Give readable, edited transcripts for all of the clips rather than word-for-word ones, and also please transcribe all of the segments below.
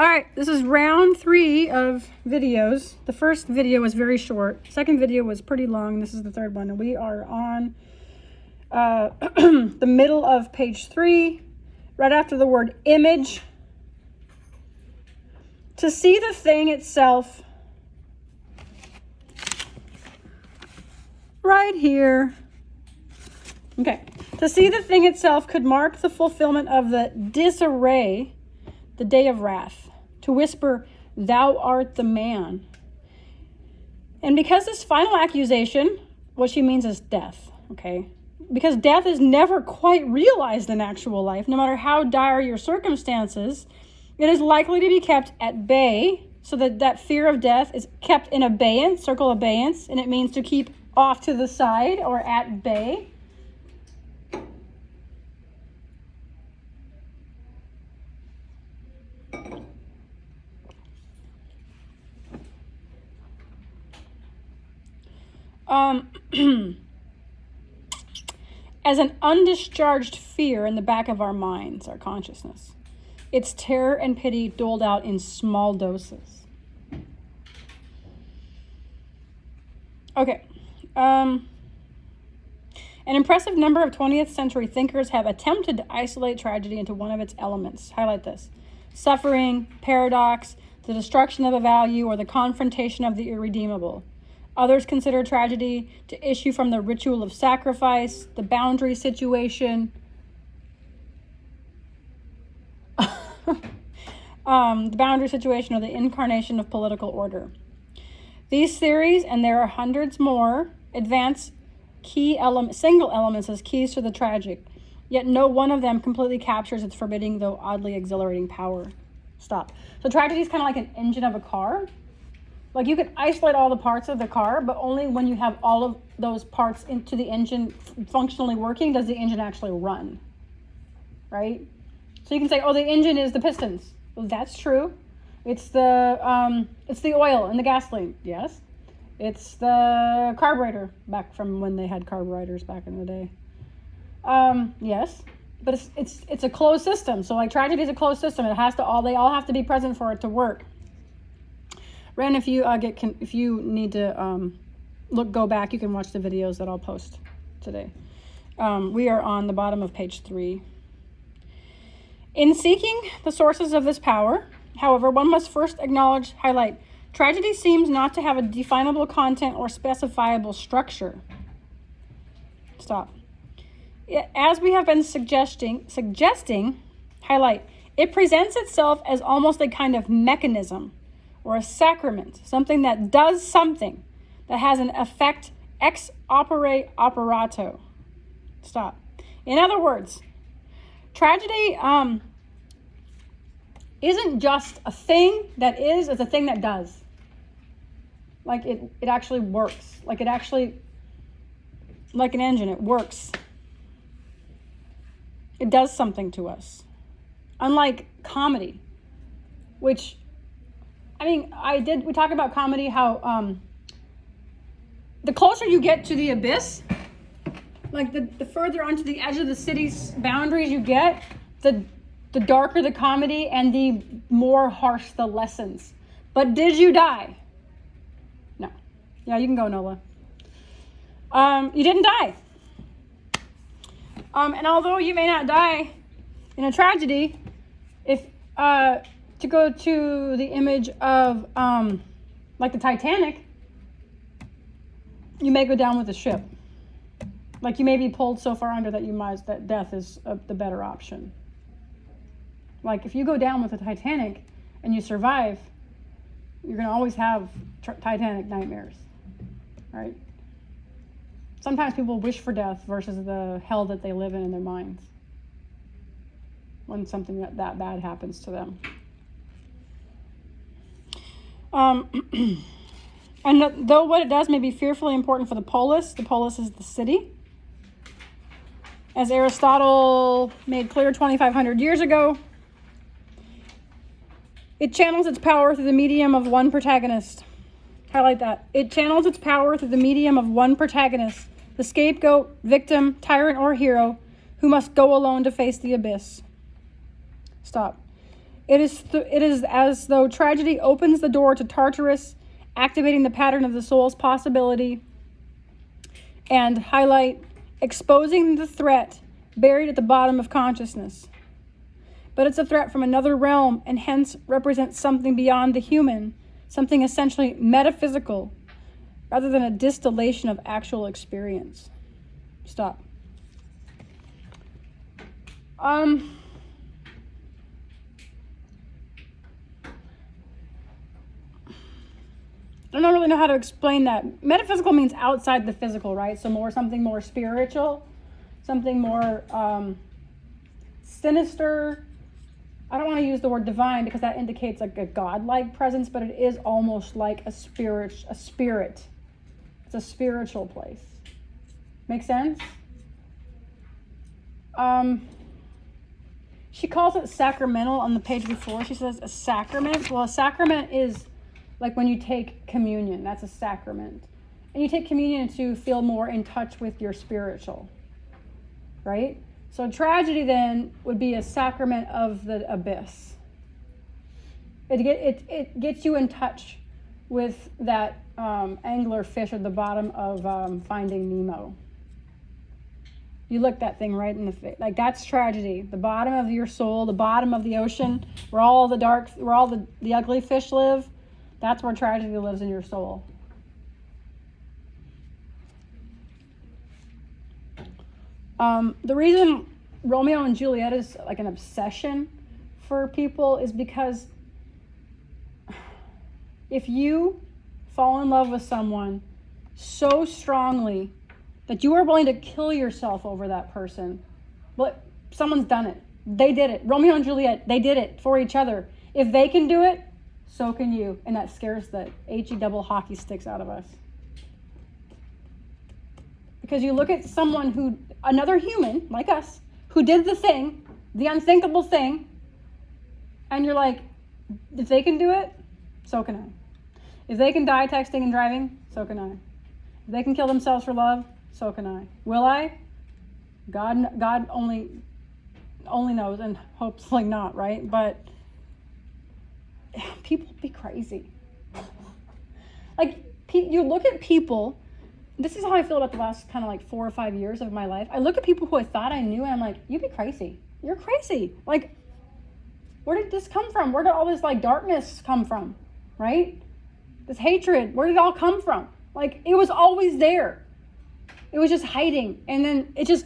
All right, this is round 3 of videos. The first video was very short. Second video was pretty long. This is the third one. And we are on the middle of page 3, right after the word image. To see the thing itself, right here. Okay. To see the thing itself could mark the fulfillment of the disarray, the day of wrath. To whisper, thou art the man. And because this final accusation, what she means is death, okay? Because death is never quite realized in actual life, no matter how dire your circumstances, it is likely to be kept at bay, so that fear of death is kept in abeyance, circle abeyance, and it means to keep off to the side or at bay. As an undischarged fear in the back of our minds, our consciousness. It's terror and pity doled out in small doses. Okay. An impressive number of 20th century thinkers have attempted to isolate tragedy into one of its elements. Highlight this. Suffering, paradox, the destruction of a value, or the confrontation of the irredeemable. Others consider tragedy to issue from the ritual of sacrifice, the boundary situation, or the incarnation of political order. These theories, and there are hundreds more, advance single elements as keys to the tragic, yet no one of them completely captures its forbidding, though oddly exhilarating power. Stop. So tragedy is kind of like an engine of a car. Like you can isolate all the parts of the car, but only when you have all of those parts into the engine functionally working does the engine actually run, right? So you can say, oh, the engine is the pistons. Well, that's true. It's the oil and the gasoline. Yes. It's the carburetor, back from when they had carburetors back in the day. Yes. But it's a closed system. So like tragedy is a closed system. They all have to be present for it to work. Ren, if you need to go back, you can watch the videos that I'll post today. We are on the bottom of page 3. In seeking the sources of this power, however, one must first highlight, tragedy seems not to have a definable content or specifiable structure. Stop. As we have been suggesting, highlight, it presents itself as almost a kind of mechanism or a sacrament, something that does something, that has an effect ex opere operato. Stop. In other words, tragedy isn't just a thing that is, it's a thing that does. Like it actually works. Like an engine, it works. It does something to us. Unlike comedy, which, we talk about comedy, how the closer you get to the abyss, like the further onto the edge of the city's boundaries you get, the darker the comedy and the more harsh the lessons. But did you die? No. Yeah, you can go, Nola. You didn't die. And although you may not die in a tragedy, if to go to the image of like the Titanic, you may go down with the ship. Like you may be pulled so far under that death is the better option. Like if you go down with the Titanic and you survive, you're going to always have Titanic nightmares, right? Sometimes people wish for death versus the hell that they live in their minds when something that bad happens to them. And though what it does may be fearfully important for the polis is the city. As Aristotle made clear 2,500 years ago, it channels its power through the medium of one protagonist. Highlight that. It channels its power through the medium of one protagonist, the scapegoat, victim, tyrant, or hero, who must go alone to face the abyss. Stop. It is as though tragedy opens the door to Tartarus, activating the pattern of the soul's possibility, and exposing the threat buried at the bottom of consciousness. But it's a threat from another realm, and hence represents something beyond the human, something essentially metaphysical, rather than a distillation of actual experience. Stop. I don't really know how to explain that. Metaphysical means outside the physical, right? So something more spiritual, something more sinister. I don't want to use the word divine because that indicates like a godlike presence, but it is almost like a spirit. It's a spiritual place. Make sense? She calls it sacramental on the page before. She says a sacrament. Well, a sacrament is like when you take communion. That's a sacrament. And you take communion to feel more in touch with your spiritual, right? So tragedy then would be a sacrament of the abyss. It gets you in touch with that angler fish at the bottom of Finding Nemo. You look that thing right in the face. Like that's tragedy. The bottom of your soul, the bottom of the ocean, where all the ugly fish live. That's where tragedy lives in your soul. The reason Romeo and Juliet is like an obsession for people is because if you fall in love with someone so strongly that you are willing to kill yourself over that person, well, someone's done it. They did it. Romeo and Juliet, they did it for each other. If they can do it, so can you. And that scares the HE double hockey sticks out of us. Because you look at someone another human like us, who did the thing, the unthinkable thing, and you're like, if they can do it, so can I. If they can die texting and driving, so can I. If they can kill themselves for love, so can I. Will I? God only knows and hopes like not, right? But people be crazy. Like, you look at people, this is how I feel about the last kind of like 4 or 5 years of my life. I look at people who I thought I knew and I'm like, you'd be crazy. You're crazy. Like, where did this come from? Where did all this like darkness come from? Right? This hatred, where did it all come from? Like, it was always there. It was just hiding. And then it just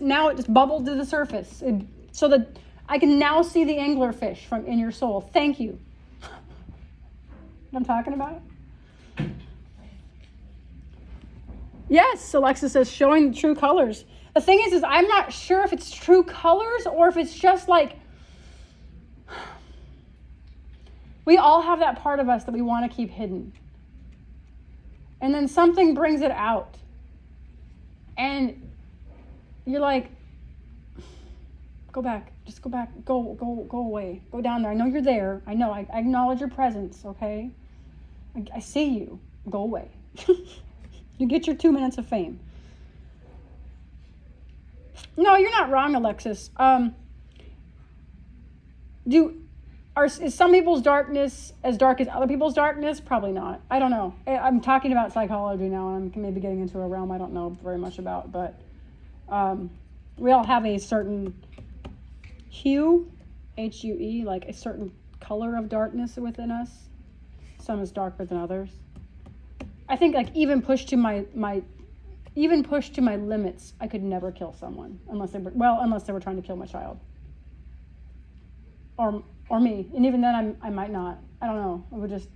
bubbled to the surface. So that I can now see the anglerfish from in your soul. Thank you. What I'm talking about? Yes, Alexa says, showing the true colors. The thing is I'm not sure if it's true colors or if it's just like, we all have that part of us that we want to keep hidden. And then something brings it out. And you're like, go back, just go back, go away, go down there. I know you're there. I know, I acknowledge your presence, okay? I see you. Go away. You get your 2 minutes of fame. No, you're not wrong, Alexis. Is some people's darkness as dark as other people's darkness? Probably not. I don't know. I'm talking about psychology now, and I'm maybe getting into a realm I don't know very much about, but we all have a certain hue, H-U-E, like a certain color of darkness within us. Some is darker than others. I think like even pushed to my limits, I could never kill someone unless they were trying to kill my child. Or me. And even then I might not. I don't know. I would just,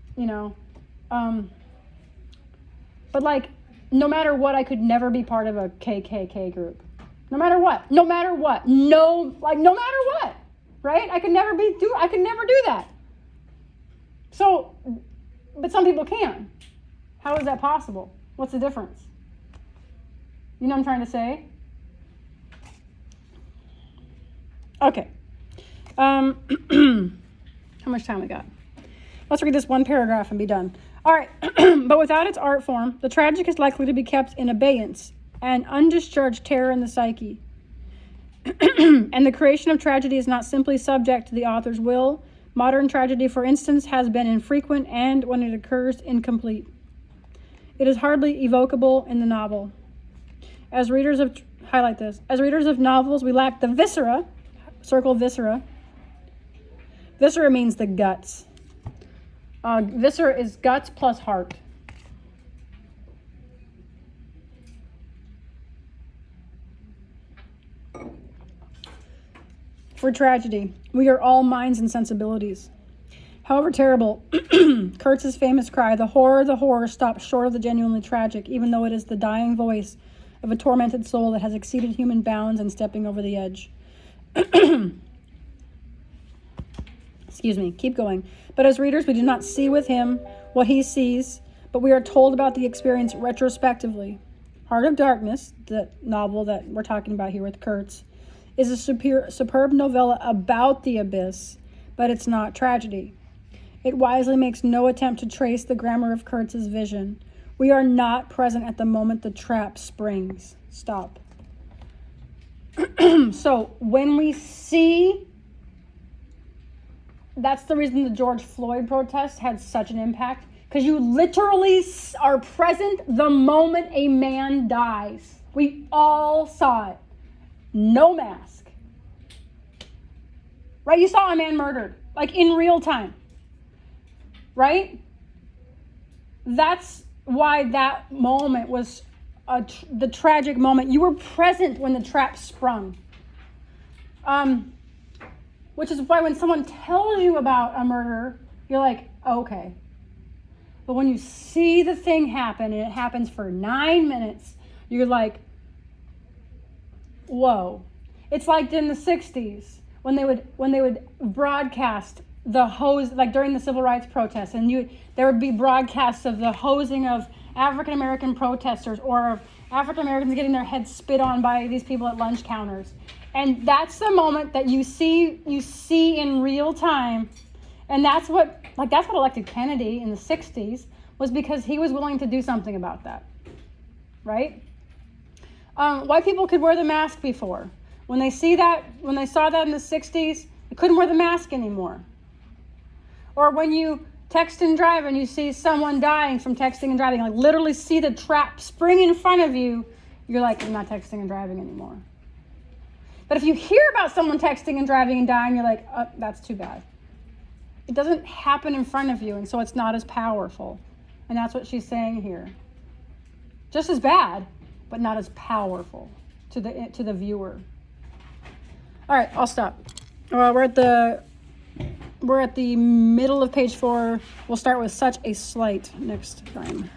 but like no matter what, I could never be part of a KKK group. No matter what. No matter what. No matter what. Right? I could never do that. So, but some people can. How is that possible? What's the difference? You know what I'm trying to say? Okay. How much time we got? Let's read this one paragraph and be done. All right. But without its art form, the tragic is likely to be kept in abeyance and undischarged terror in the psyche. And the creation of tragedy is not simply subject to the author's will, Modern tragedy, for instance, has been infrequent and, when it occurs, incomplete. It is hardly evocable in the novel. As readers of novels, we lack the viscera. Circle viscera. Viscera means the guts. Viscera is guts plus heart. For tragedy, we are all minds and sensibilities. However terrible, Kurtz's famous cry, the horror, stops short of the genuinely tragic, even though it is the dying voice of a tormented soul that has exceeded human bounds and stepping over the edge. Excuse me, keep going. But as readers, we do not see with him what he sees, but we are told about the experience retrospectively. Heart of Darkness, the novel that we're talking about here with Kurtz, is a superb novella about the abyss, but it's not tragedy. It wisely makes no attempt to trace the grammar of Kurtz's vision. We are not present at the moment the trap springs. Stop. So when we see, that's the reason the George Floyd protest had such an impact, because you literally are present the moment a man dies. We all saw it. No mask. Right? You saw a man murdered, like in real time. Right? That's why that moment was the tragic moment. You were present when the trap sprung. Which is why when someone tells you about a murder, you're like, okay. But when you see the thing happen and it happens for 9 minutes, you're like, whoa. It's like in the 60s when they would broadcast the hose, like during the civil rights protests, and there would be broadcasts of the hosing of African American protesters or of African Americans getting their heads spit on by these people at lunch counters. And that's the moment that you see in real time. And that's what elected Kennedy in the 60s, was because he was willing to do something about that. Right? White people could wear the mask before. When they saw that in the 60s, they couldn't wear the mask anymore. Or when you text and drive and you see someone dying from texting and driving, like literally see the trap spring in front of you, you're like, I'm not texting and driving anymore. But if you hear about someone texting and driving and dying, you're like, oh, that's too bad. It doesn't happen in front of you, and so it's not as powerful. And that's what she's saying here. Just as bad, but not as powerful to the viewer. All right, I'll stop. We're at the middle of page 4. We'll start with Such a Slight next time.